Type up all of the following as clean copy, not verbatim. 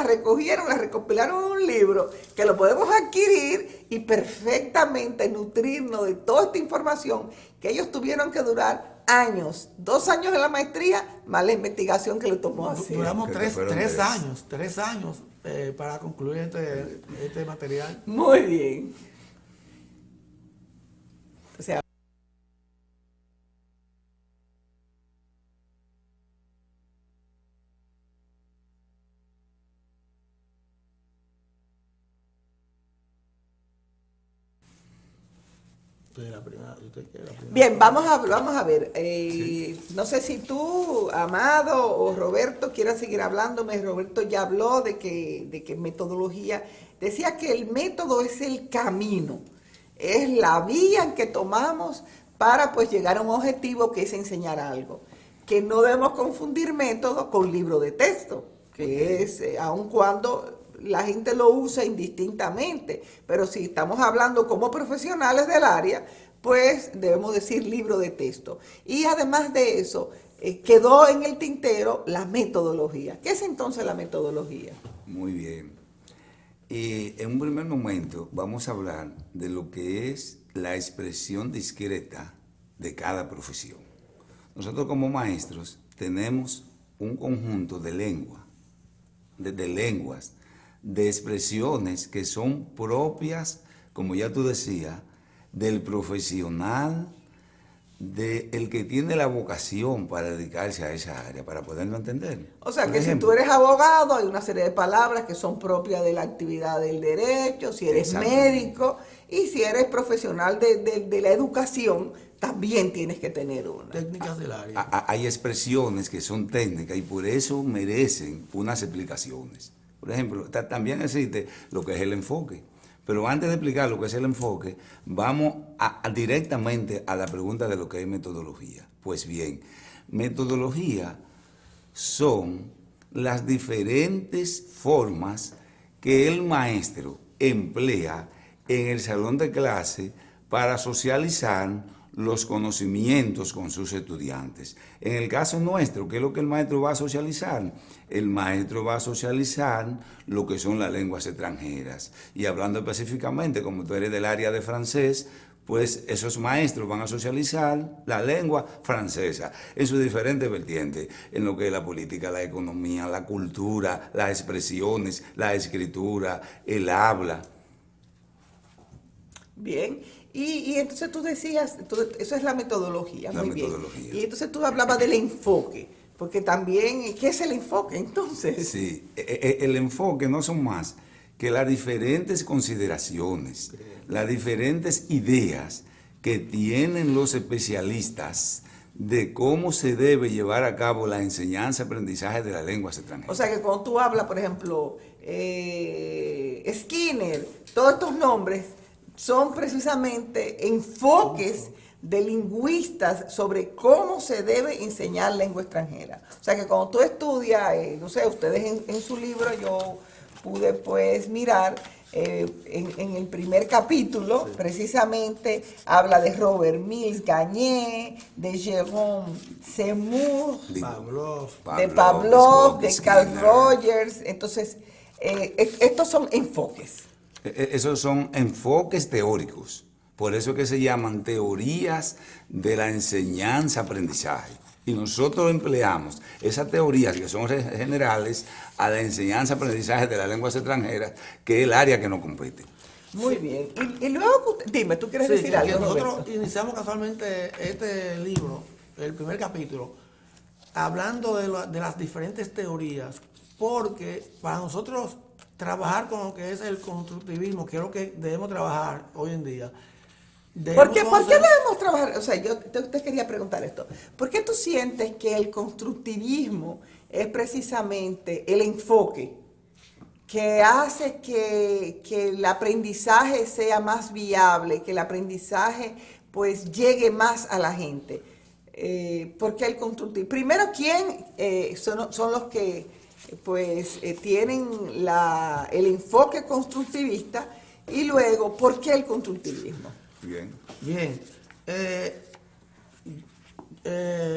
las recogieron, las recopilaron en un libro que lo podemos adquirir y perfectamente nutrirnos de toda esta información que ellos tuvieron que durar años, 2 años en la maestría, más la investigación que le tomó hacer. Duramos tres años para concluir este material. Muy bien. O sea, bien, vamos a ver. No sé si tú, Amado o Roberto, quieran seguir hablándome. Roberto ya habló de que metodología. Decía que el método es el camino, es la vía en que tomamos para pues llegar a un objetivo que es enseñar algo. Que no debemos confundir método con libro de texto, que es, aun cuando la gente lo usa indistintamente, pero si estamos hablando como profesionales del área, pues debemos decir libro de texto. Y además de eso, quedó en el tintero la metodología. ¿Qué es entonces la metodología? Muy bien. En un primer momento vamos a hablar de lo que es la expresión discreta de cada profesión. Nosotros como maestros tenemos un conjunto de lenguas, de expresiones que son propias, como ya tú decías, del profesional, del que tiene la vocación para dedicarse a esa área, para poderlo entender. O sea, Por que ejemplo, si tú eres abogado, hay una serie de palabras que son propias de la actividad del derecho, si eres médico, y si eres profesional de la educación, también tienes que tener una. Técnicas del área. Hay expresiones que son técnicas y por eso merecen unas explicaciones. Por ejemplo, también existe lo que es el enfoque. Pero antes de explicar lo que es el enfoque, vamos directamente a la pregunta de lo que es metodología. Pues bien, metodología son las diferentes formas que el maestro emplea en el salón de clase para socializar los conocimientos con sus estudiantes. En el caso nuestro, ¿qué es lo que el maestro va a socializar? El maestro va a socializar lo que son las lenguas extranjeras. Y hablando específicamente, como tú eres del área de francés, pues esos maestros van a socializar la lengua francesa en sus diferentes vertientes, en lo que es la política, la economía, la cultura, las expresiones, la escritura, el habla. Bien, y entonces tú decías, eso es la metodología, La muy metodología. bien. Y entonces tú hablabas del enfoque, porque también, ¿qué es el enfoque entonces? Sí, el enfoque no son más que las diferentes consideraciones, las diferentes ideas que tienen los especialistas de cómo se debe llevar a cabo la enseñanza-aprendizaje de las lenguas extranjeras. O sea que cuando tú hablas, por ejemplo, Skinner, todos estos nombres son precisamente enfoques de lingüistas sobre cómo se debe enseñar lengua extranjera. O sea que cuando tú estudias, no sé, ustedes en su libro, yo pude pues mirar, en el primer capítulo, sí, precisamente habla de Robert Mills Gagné, de Jérôme Seymour, de Pavlov, de Carl Rogers. Entonces, estos son enfoques. Esos son enfoques teóricos, por eso que se llaman teorías de la enseñanza-aprendizaje. Y nosotros empleamos esas teorías que son generales a la enseñanza-aprendizaje de las lenguas extranjeras, que es el área que nos compete. Muy bien. Y luego, dime, ¿tú quieres decir algo, nosotros Roberto? iniciamos casualmente este libro, el primer capítulo, hablando de las diferentes teorías, porque para nosotros trabajar con lo que es el constructivismo, que es lo que debemos trabajar hoy en día. ¿Por qué debemos trabajar? O sea, yo te quería preguntar esto. ¿Por qué tú sientes que el constructivismo es precisamente el enfoque que hace que el aprendizaje sea más viable, que el aprendizaje pues llegue más a la gente? ¿Por qué el constructivismo? Primero, ¿quién son los que pues tienen el enfoque constructivista? Y luego, ¿por qué el constructivismo? Bien.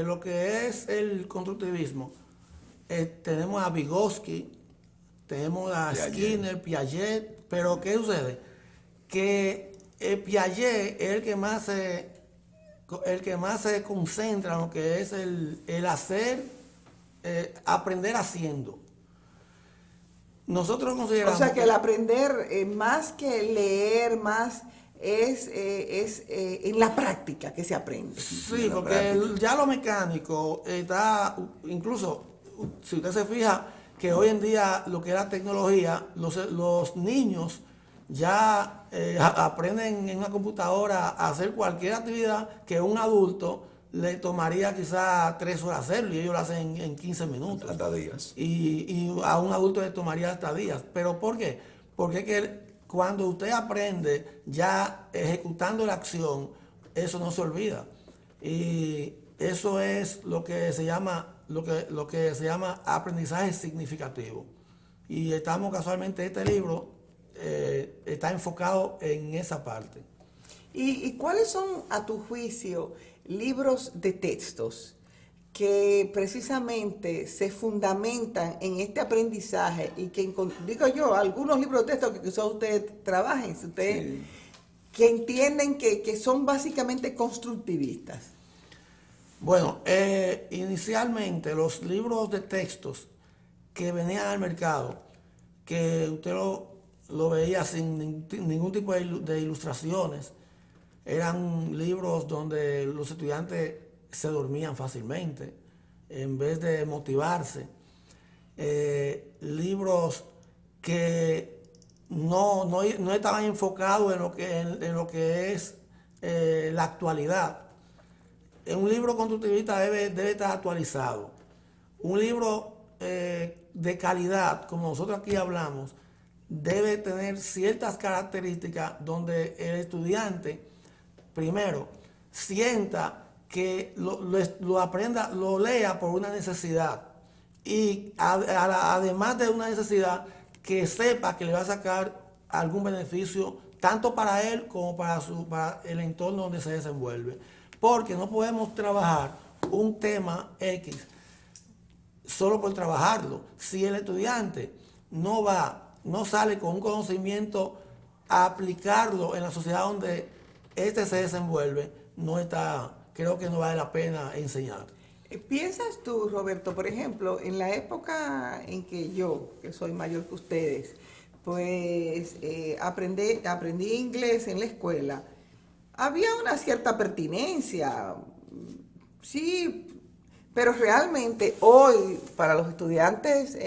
Lo que es el constructivismo, tenemos a Vygotsky, tenemos a Piaget. Skinner, Piaget, pero ¿qué sucede? Que Piaget es el que más se concentra en lo que es el hacer, aprender haciendo. Nosotros consideramos... O sea que el aprender, más que leer, más es en la práctica que se aprende. Sí, porque ya lo mecánico está, incluso si usted se fija que hoy en día lo que es la tecnología, los niños ya aprenden en una computadora a hacer cualquier actividad que un adulto le tomaría quizás 3 horas hacerlo y ellos lo hacen en 15 minutos. Hasta días. Y a un adulto le tomaría hasta días. ¿Pero por qué? Porque es que cuando usted aprende ya ejecutando la acción, eso no se olvida. Y eso es lo que se llama, lo que se llama aprendizaje significativo. Y estamos casualmente, este libro está enfocado en esa parte. ¿Y cuáles son, a tu juicio, libros de textos que precisamente se fundamentan en este aprendizaje y que, digo yo, algunos libros de texto que quizás ustedes trabajen, si ustedes, Sí. que entienden que son básicamente constructivistas? Bueno, inicialmente los libros de textos que venían al mercado, que usted lo veía sin ningún tipo de ilustraciones, eran libros donde los estudiantes se dormían fácilmente en vez de motivarse. Libros que no estaban enfocados en lo que es la actualidad. Un libro constructivista debe estar actualizado. Un libro de calidad, como nosotros aquí hablamos, debe tener ciertas características donde el estudiante, primero, sienta que lo aprenda, lo lea por una necesidad y además de una necesidad, que sepa que le va a sacar algún beneficio tanto para él como para el entorno donde se desenvuelve. Porque no podemos trabajar un tema X solo por trabajarlo. Si el estudiante no sale con un conocimiento a aplicarlo en la sociedad donde este se desenvuelve, creo que no vale la pena enseñar. ¿Piensas tú, Roberto, por ejemplo, en la época en que yo, que soy mayor que ustedes, pues aprendí inglés en la escuela, había una cierta pertinencia, sí, pero realmente hoy para los estudiantes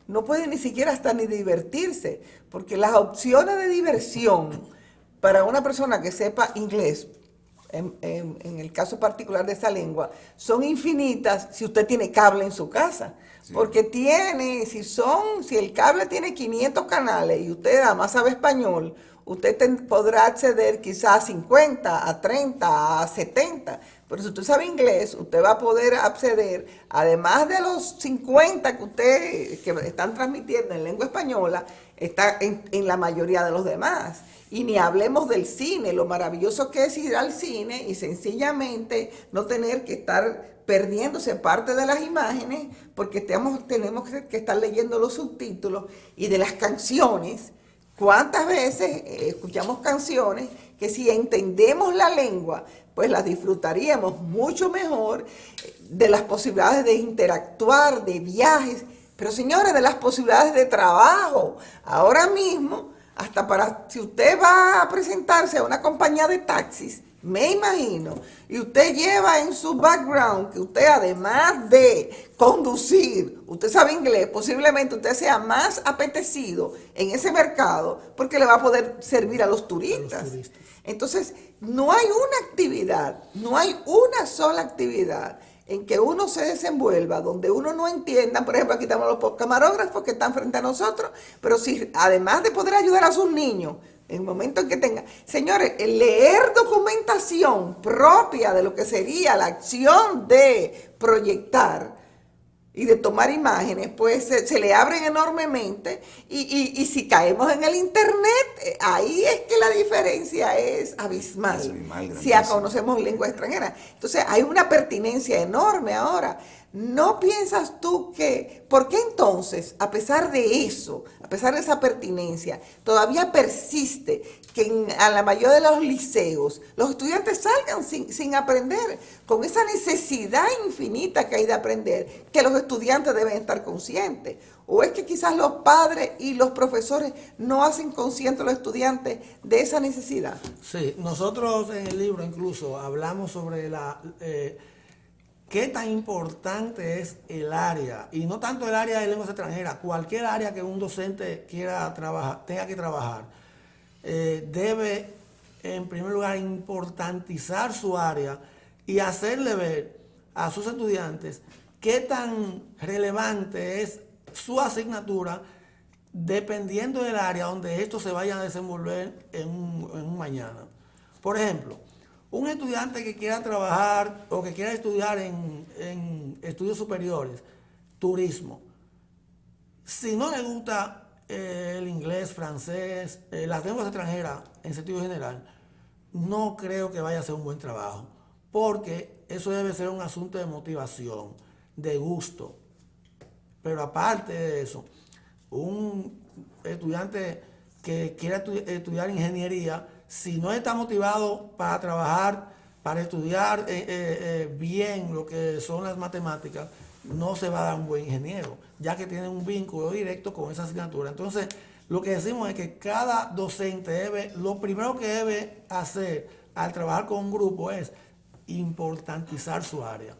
no pueden ni siquiera hasta ni divertirse, porque las opciones de diversión para una persona que sepa inglés, en el caso particular de esa lengua, son infinitas si usted tiene cable en su casa. Sí. Porque si el cable tiene 500 canales y usted además sabe español, usted podrá acceder quizás a 50, a 30, a 70. Pero si usted sabe inglés, usted va a poder acceder, además de los 50 que están transmitiendo en lengua española, está en la mayoría de los demás. Y ni hablemos del cine, lo maravilloso que es ir al cine y sencillamente no tener que estar perdiéndose parte de las imágenes porque tenemos que estar leyendo los subtítulos y de las canciones. ¿Cuántas veces escuchamos canciones que si entendemos la lengua, pues las disfrutaríamos mucho mejor, de las posibilidades de interactuar, de viajes, pero señores, de las posibilidades de trabajo? Ahora mismo, hasta si usted va a presentarse a una compañía de taxis, me imagino, y usted lleva en su background que usted, además de conducir, usted sabe inglés, posiblemente usted sea más apetecido en ese mercado porque le va a poder servir a los turistas. Entonces, no hay una sola actividad en que uno se desenvuelva, donde uno no entienda. Por ejemplo, aquí estamos los camarógrafos que están frente a nosotros, pero si además de poder ayudar a sus niños, en el momento en que tengan, señores, el leer documentación propia de lo que sería la acción de proyectar y de tomar imágenes, pues se le abren enormemente y si caemos en el internet, ahí es que la diferencia es abismal si conocemos lengua extranjera. Entonces hay una pertinencia enorme ahora. ¿no piensas tú que, por qué entonces, a pesar de eso, a pesar de esa pertinencia, todavía persiste que a la mayoría de los liceos los estudiantes salgan sin aprender, con esa necesidad infinita que hay de aprender, que los estudiantes deben estar conscientes? ¿O es que quizás los padres y los profesores no hacen conscientes a los estudiantes de esa necesidad? Sí, nosotros en el libro incluso hablamos sobre qué tan importante es el área, y no tanto el área de lenguas extranjeras, cualquier área que un docente quiera trabajar, tenga que trabajar, debe en primer lugar importantizar su área y hacerle ver a sus estudiantes qué tan relevante es su asignatura dependiendo del área donde estos se vayan a desenvolver en un mañana. Por ejemplo, un estudiante que quiera trabajar o que quiera estudiar en estudios superiores, turismo, si no le gusta el inglés, francés, las lenguas extranjeras en sentido general, no creo que vaya a ser un buen trabajo, porque eso debe ser un asunto de motivación, de gusto. Pero aparte de eso, un estudiante que quiera estudiar ingeniería, si no está motivado para trabajar, para estudiar bien lo que son las matemáticas, no se va a dar un buen ingeniero, ya que tiene un vínculo directo con esa asignatura. Entonces, lo que decimos es que cada docente lo primero que debe hacer al trabajar con un grupo es importantizar su área.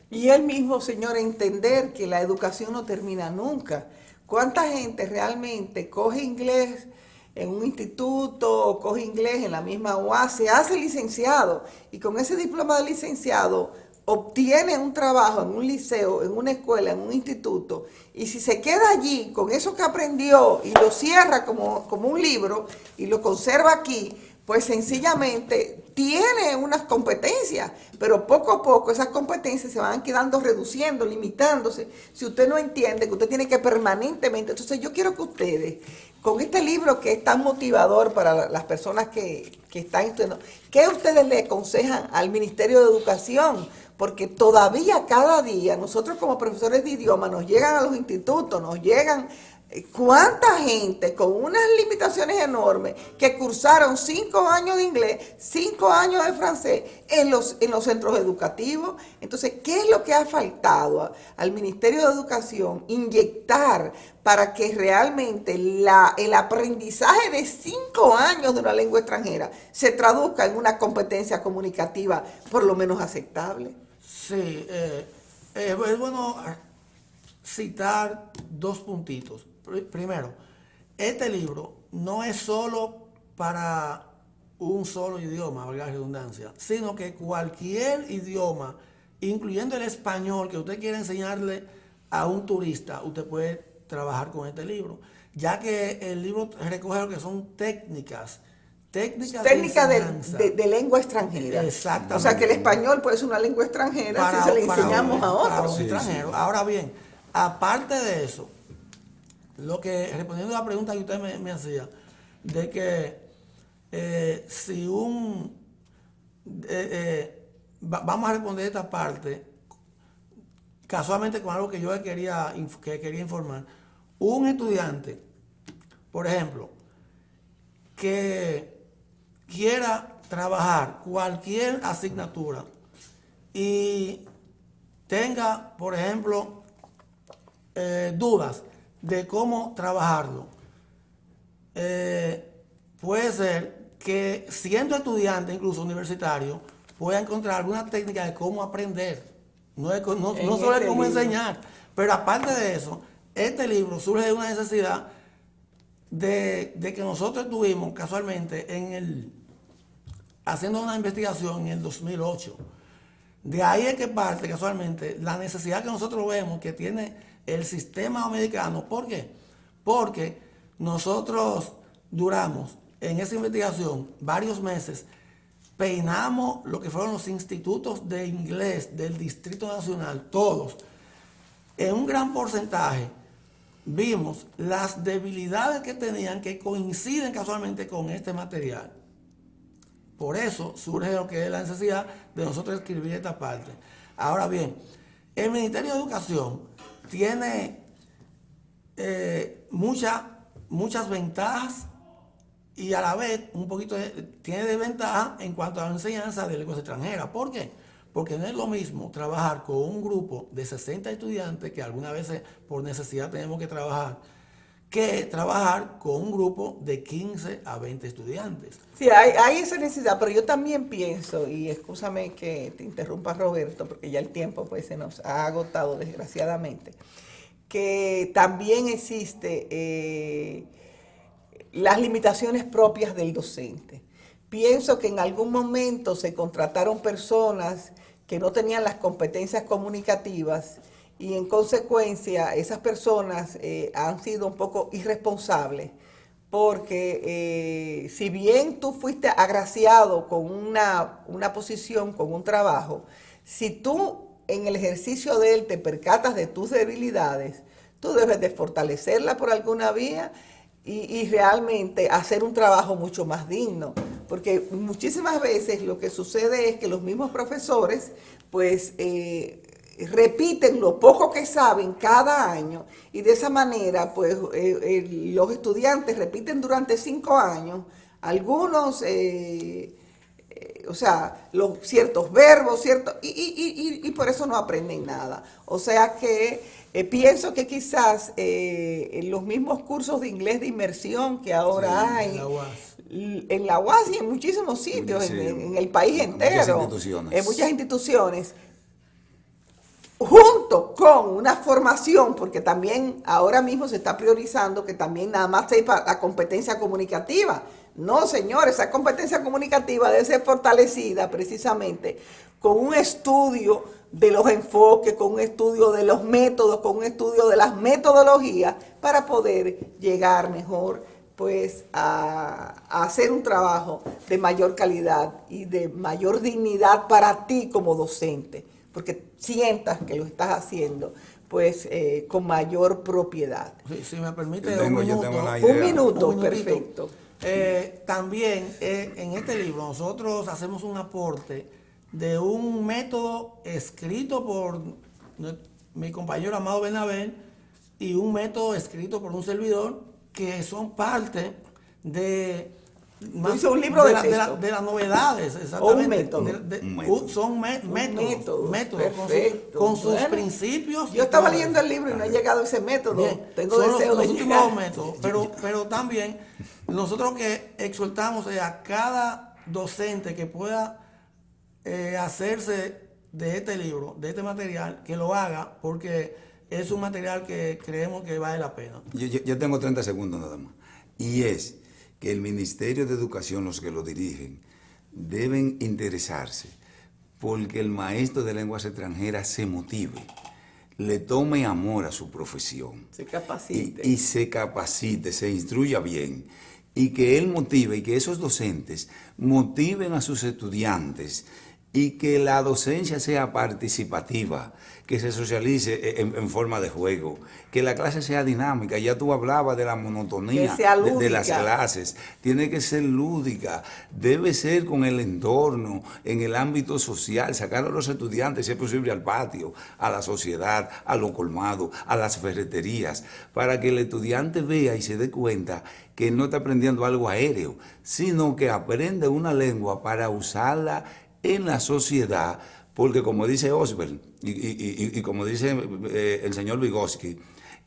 Y él mismo, señor, entender que la educación no termina nunca. ¿Cuánta gente realmente coge inglés en un instituto o coge inglés en la misma UAS, se hace licenciado y con ese diploma de licenciado obtiene un trabajo en un liceo, en una escuela, en un instituto, y si se queda allí con eso que aprendió y lo cierra como un libro y lo conserva aquí, pues sencillamente tiene unas competencias, pero poco a poco esas competencias se van quedando reduciendo, limitándose, si usted no entiende que usted tiene que permanentemente. Entonces yo quiero que ustedes, con este libro que es tan motivador para las personas que están estudiando, ¿qué ustedes le aconsejan al Ministerio de Educación? Porque todavía cada día nosotros como profesores de idioma nos llegan a los institutos, nos llegan cuánta gente con unas limitaciones enormes que cursaron 5 años de inglés, 5 años de francés en los centros educativos. Entonces, ¿qué es lo que ha faltado al Ministerio de Educación inyectar para que realmente el aprendizaje de 5 años de una lengua extranjera se traduzca en una competencia comunicativa por lo menos aceptable? Sí, es bueno citar 2 puntitos. Primero, este libro no es solo para un solo idioma, valga la redundancia, sino que cualquier idioma, incluyendo el español, que usted quiera enseñarle a un turista, usted puede trabajar con este libro, ya que el libro recoge lo que son técnicas de lengua extranjera. Exactamente. O sea que el español puede ser una lengua extranjera si se le enseñamos a otros. Para un extranjero. Sí. Ahora bien, aparte de eso, respondiendo a la pregunta que usted me hacía, de que vamos a responder esta parte casualmente con algo que yo quería informar. Un estudiante, por ejemplo, que quiera trabajar cualquier asignatura y tenga, por ejemplo, dudas de cómo trabajarlo, puede ser que siendo estudiante, incluso universitario, pueda encontrar alguna técnica de cómo aprender, no solo de cómo enseñar, pero aparte de eso, este libro surge de una necesidad de que nosotros estuvimos casualmente haciendo una investigación en el 2008. De ahí es que parte casualmente la necesidad que nosotros vemos que tiene el sistema americano. ¿Por qué? Porque nosotros duramos en esa investigación varios meses, peinamos lo que fueron los institutos de inglés del Distrito Nacional, todos. En un gran porcentaje vimos las debilidades que tenían que coinciden casualmente con este material. Por eso surge lo que es la necesidad de nosotros escribir esta parte. Ahora bien, El Ministerio de Educación tiene muchas ventajas y a la vez un poquito tiene desventaja en cuanto a la enseñanza de lenguas extranjeras. ¿Por qué? Porque no es lo mismo trabajar con un grupo de 60 estudiantes, que algunas veces por necesidad tenemos que trabajar, que trabajar con un grupo de 15 a 20 estudiantes. Sí, hay esa necesidad, pero yo también pienso, y excúsame que te interrumpa, Roberto, porque ya el tiempo pues se nos ha agotado desgraciadamente, que también existe las limitaciones propias del docente. Pienso que en algún momento se contrataron personas que no tenían las competencias comunicativas y en consecuencia esas personas han sido un poco irresponsables porque si bien tú fuiste agraciado con una posición, con un trabajo, si tú en el ejercicio de él te percatas de tus debilidades, tú debes de fortalecerla por alguna vía y realmente hacer un trabajo mucho más digno. Porque muchísimas veces lo que sucede es que los mismos profesores pues repiten lo poco que saben cada año y de esa manera pues los estudiantes repiten durante 5 años algunos o sea, ciertos verbos, y por eso no aprenden nada. O sea que pienso que quizás en los mismos cursos de inglés de inmersión que ahora hay, en la UAS y en muchísimos sitios, sí, en el país entero, en muchas instituciones, junto con una formación, porque también ahora mismo se está priorizando que también nada más sepa la competencia comunicativa. No, señores, esa competencia comunicativa debe ser fortalecida precisamente con un estudio de los enfoques, con un estudio de los métodos, con un estudio de las metodologías para poder llegar mejor pues a hacer un trabajo de mayor calidad y de mayor dignidad para ti como docente, porque sientas que lo estás haciendo pues con mayor propiedad. Si me permite yo tengo la idea. Un minuto, perfecto. También en este libro nosotros hacemos un aporte de un método escrito por mi compañero Amado Bernabé y un método escrito por un servidor que son parte de un libro de texto. De las novedades, exactamente. O un método. Son métodos con sus principios. Yo estaba leyendo el libro y no he llegado a ese método. Bien, tengo deseo de llegar. Métodos, pero también nosotros que exhortamos a cada docente que pueda hacerse de este libro, de este material, que lo haga, porque es un material que creemos que vale la pena. Yo tengo 30 segundos nada más. Y es que el Ministerio de Educación, los que lo dirigen, deben interesarse porque el maestro de lenguas extranjeras se motive, le tome amor a su profesión. Se capacite. Y se capacite, se instruya bien. Y que él motive y que esos docentes motiven a sus estudiantes y que la docencia sea participativa, que se socialice en forma de juego, que la clase sea dinámica. Ya tú hablabas de la monotonía de las clases. Tiene que ser lúdica, debe ser con el entorno, en el ámbito social, sacar a los estudiantes, si es posible, al patio, a la sociedad, a los colmados, a las ferreterías, para que el estudiante vea y se dé cuenta que no está aprendiendo algo aéreo, sino que aprende una lengua para usarla en la sociedad, porque como dice Osbert y como dice el señor Vygotsky,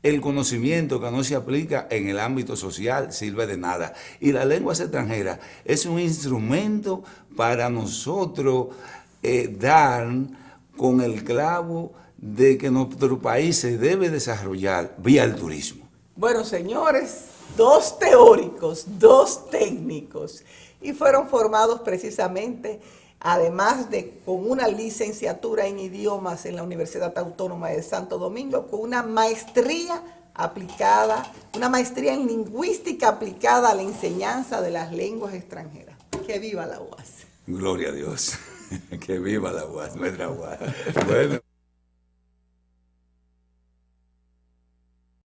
el conocimiento que no se aplica en el ámbito social sirve de nada. Y la lengua extranjera es un instrumento para nosotros dar con el clavo de que nuestro país se debe desarrollar vía el turismo. Bueno, señores, 2 teóricos, 2 técnicos, y fueron formados precisamente, además de con una licenciatura en idiomas en la Universidad Autónoma de Santo Domingo, con una maestría aplicada, una maestría en lingüística aplicada a la enseñanza de las lenguas extranjeras. ¡Que viva la UAS! Gloria a Dios. Que viva la UAS, nuestra UAS. Bueno.